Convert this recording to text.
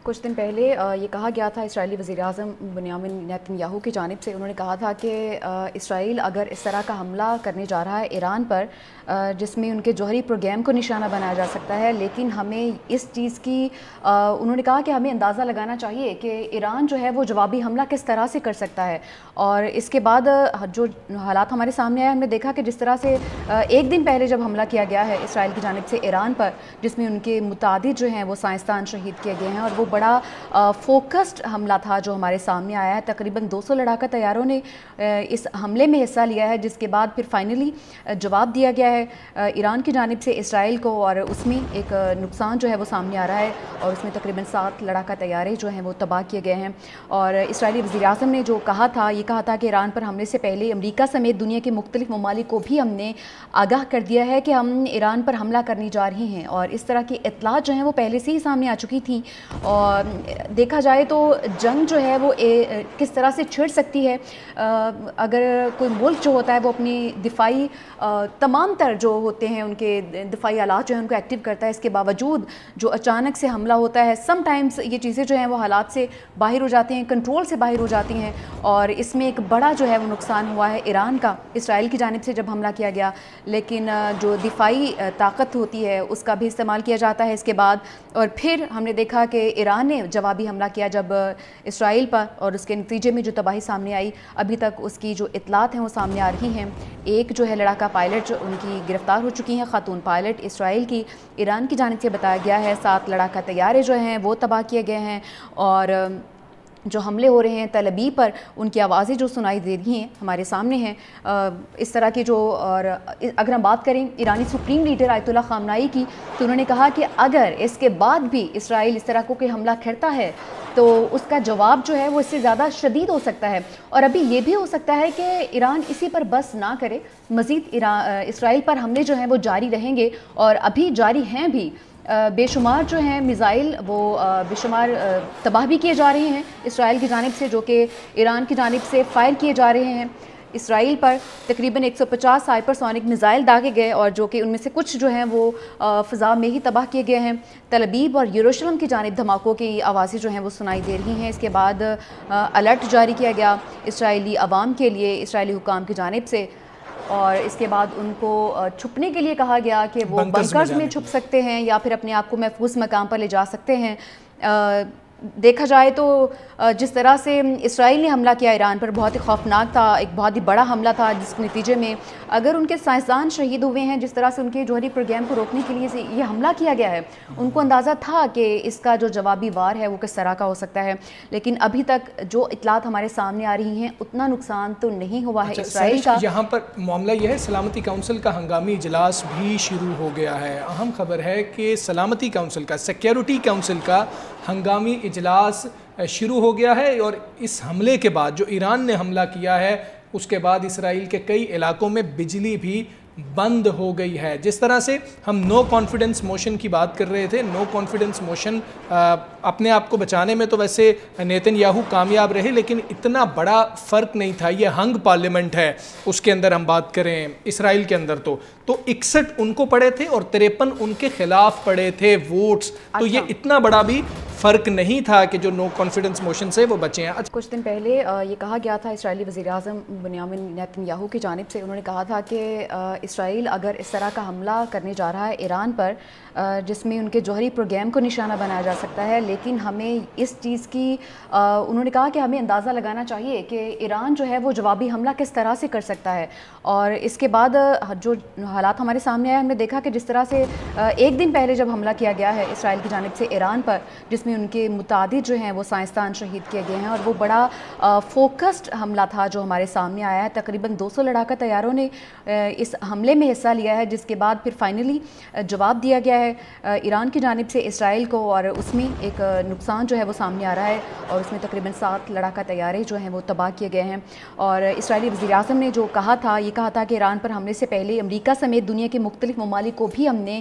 کچھ دن پہلے یہ کہا گیا تھا اسرائیلی وزیراعظم بنیامین نیتن یاہو کی جانب سے، انہوں نے کہا تھا کہ اسرائیل اگر اس طرح کا حملہ کرنے جا رہا ہے ایران پر جس میں ان کے جوہری پروگرام کو نشانہ بنایا جا سکتا ہے، لیکن ہمیں اس چیز کی انہوں نے کہا کہ ہمیں اندازہ لگانا چاہیے کہ ایران جو ہے وہ جوابی حملہ کس طرح سے کر سکتا ہے۔ اور اس کے بعد جو حالات ہمارے سامنے آئے، ہم نے دیکھا کہ جس طرح سے ایک دن پہلے جب حملہ کیا گیا ہے اسرائیل کی جانب سے ایران پر، جس میں ان کے متعدد جو ہیں وہ سائنسدان شہید کیے گئے ہیں، اور وہ بڑا فوکسڈ حملہ تھا جو ہمارے سامنے آیا ہے۔ تقریباً 200 لڑاکا طیاروں نے اس حملے میں حصہ لیا ہے، جس کے بعد پھر فائنلی جواب دیا گیا ہے ایران کی جانب سے اسرائیل کو، اور اس میں ایک نقصان جو ہے وہ سامنے آ رہا ہے، اور اس میں تقریباً 7 لڑاکا طیارے جو ہیں وہ تباہ کیے گئے ہیں۔ اور اسرائیلی وزیراعظم نے جو کہا تھا، یہ کہا تھا کہ ایران پر حملے سے پہلے امریکہ سمیت دنیا کے مختلف ممالک کو بھی ہم نے آگاہ کر دیا ہے کہ ہم ایران پر حملہ کرنے جا رہے ہیں، اور اس طرح کی اطلاعات جو ہیں وہ پہلے سے ہی سامنے آ چکی تھیں۔ اور دیکھا جائے تو جنگ جو ہے وہ کس طرح سے چھڑ سکتی ہے، اگر کوئی ملک جو ہوتا ہے وہ اپنی دفاعی تمام تر جو ہوتے ہیں ان کے دفاعی آلات جو ہیں ان کو ایکٹیو کرتا ہے، اس کے باوجود جو اچانک سے حملہ ہوتا ہے، سم ٹائمز یہ چیزیں جو ہیں وہ حالات سے باہر ہو جاتی ہیں، کنٹرول سے باہر ہو جاتی ہیں، اور اس میں ایک بڑا جو ہے وہ نقصان ہوا ہے ایران کا اسرائیل کی جانب سے جب حملہ کیا گیا، لیکن جو دفاعی طاقت ہوتی ہے اس کا بھی استعمال کیا جاتا ہے اس کے بعد۔ اور پھر ہم نے دیکھا کہ ایران نے جوابی حملہ کیا جب اسرائیل پر، اور اس کے نتیجے میں جو تباہی سامنے آئی، ابھی تک اس کی جو اطلاعات ہیں وہ سامنے آ رہی ہیں۔ ایک جو ہے لڑاکا پائلٹ جو ان کی گرفتار ہو چکی ہیں، خاتون پائلٹ اسرائیل کی، ایران کی جانب سے بتایا گیا ہے 7 لڑاکا طیارے جو ہیں وہ تباہ کیے گئے ہیں، اور جو حملے ہو رہے ہیں تل ابیب پر، ان کی آوازیں جو سنائی دے رہی ہیں ہمارے سامنے ہیں اس طرح کی جو۔ اور اگر ہم بات کریں ایرانی سپریم لیڈر آیت اللہ خامنائی کی، تو انہوں نے کہا کہ اگر اس کے بعد بھی اسرائیل اس طرح کو کوئی حملہ کرتا ہے تو اس کا جواب جو ہے وہ اس سے زیادہ شدید ہو سکتا ہے، اور ابھی یہ بھی ہو سکتا ہے کہ ایران اسی پر بس نہ کرے، مزید اسرائیل پر حملے جو ہیں وہ جاری رہیں گے، اور ابھی جاری ہیں بھی۔ بے شمار جو ہیں میزائل وہ بے شمار تباہ بھی کیے جا رہے ہیں اسرائیل کی جانب سے، جو کہ ایران کی جانب سے فائر کیے جا رہے ہیں اسرائیل پر۔ تقریباً 150 ہائپر سونک میزائل داغے گئے، اور جو کہ ان میں سے کچھ جو ہیں وہ فضا میں ہی تباہ کیے گئے ہیں۔ تل ابیب اور یروشلم کی جانب دھماکوں کی آوازیں جو ہیں وہ سنائی دے رہی ہیں۔ اس کے بعد الرٹ جاری کیا گیا اسرائیلی عوام کے لیے اسرائیلی حکام کی جانب سے، اور اس کے بعد ان کو چھپنے کے لیے کہا گیا کہ وہ بنکرز میں چھپ سکتے ہیں یا پھر اپنے آپ کو محفوظ مقام پر لے جا سکتے ہیں۔ دیکھا جائے تو جس طرح سے اسرائیل نے حملہ کیا ایران پر بہت ہی خوفناک تھا، ایک بہت ہی بڑا حملہ تھا، جس کے نتیجے میں اگر ان کے سائنسدان شہید ہوئے ہیں، جس طرح سے ان کے جوہری پروگرام کو روکنے کے لیے یہ حملہ کیا گیا ہے، ان کو اندازہ تھا کہ اس کا جو جوابی وار ہے وہ کس طرح کا ہو سکتا ہے، لیکن ابھی تک جو اطلاعات ہمارے سامنے آ رہی ہیں اتنا نقصان تو نہیں ہوا ہے اسرائیل کا۔ یہاں پر معاملہ یہ ہے سلامتی کونسل کا ہنگامی اجلاس بھی شروع ہو گیا ہے۔ اہم خبر ہے کہ سلامتی کونسل کا، سیکیورٹی کونسل کا ہنگامی اجلاس شروع ہو گیا ہے، اور اس حملے کے بعد جو ایران نے حملہ کیا ہے اس کے بعد اسرائیل کے کئی علاقوں میں بجلی بھی بند ہو گئی ہے۔ جس طرح سے ہم نو کانفیڈنس موشن کی بات کر رہے تھے، نو کانفیڈنس موشن اپنے آپ کو بچانے میں تو ویسے نیتن یاہو کامیاب رہے، لیکن اتنا بڑا فرق نہیں تھا۔ یہ ہنگ پارلیمنٹ ہے، اس کے اندر ہم بات کریں اسرائیل کے اندر تو 61 ان کو پڑے تھے اور 53 ان کے خلاف پڑے تھے ووٹس، تو یہ اتنا بڑا بھی فرق نہیں تھا کہ جو نو کانفیڈنس موشن سے وہ بچے ہیں۔ کچھ دن پہلے یہ کہا گیا تھا اسرائیلی وزیراعظم بنیامین نیتن یاہو کی جانب سے، انہوں نے کہا تھا کہ اسرائیل اگر اس طرح کا حملہ کرنے جا رہا ہے ایران پر جس میں ان کے جوہری پروگرام کو نشانہ بنایا جا سکتا ہے، لیکن ہمیں اس چیز کی انہوں نے کہا کہ ہمیں اندازہ لگانا چاہیے کہ ایران جو ہے وہ جوابی حملہ کس طرح سے کر سکتا ہے۔ اور اس کے بعد جو حالات ہمارے سامنے آئے، ہم نے دیکھا کہ جس طرح سے ایک دن پہلے جب حملہ کیا گیا ہے اسرائیل کی جانب سے ایران پر، جس میں ان کے متعدد جو ہیں وہ سائنسدان شہید کیے گئے ہیں، اور وہ بڑا فوکسڈ حملہ تھا جو ہمارے سامنے آیا ہے۔ تقریباً 200 لڑاکا طیاروں نے اس حملے میں حصہ لیا ہے، جس کے بعد پھر فائنلی جواب دیا گیا ہے ایران کی جانب سے اسرائیل کو، اور اس میں ایک نقصان جو ہے وہ سامنے آ رہا ہے، اور اس میں تقریباً 7 لڑاکا طیارے جو ہیں وہ تباہ کیے گئے ہیں۔ اور اسرائیلی وزیراعظم نے جو کہا تھا، یہ کہا تھا کہ ایران پر حملے سے پہلے امریکہ سمیت دنیا کے مختلف ممالک کو بھی ہم نے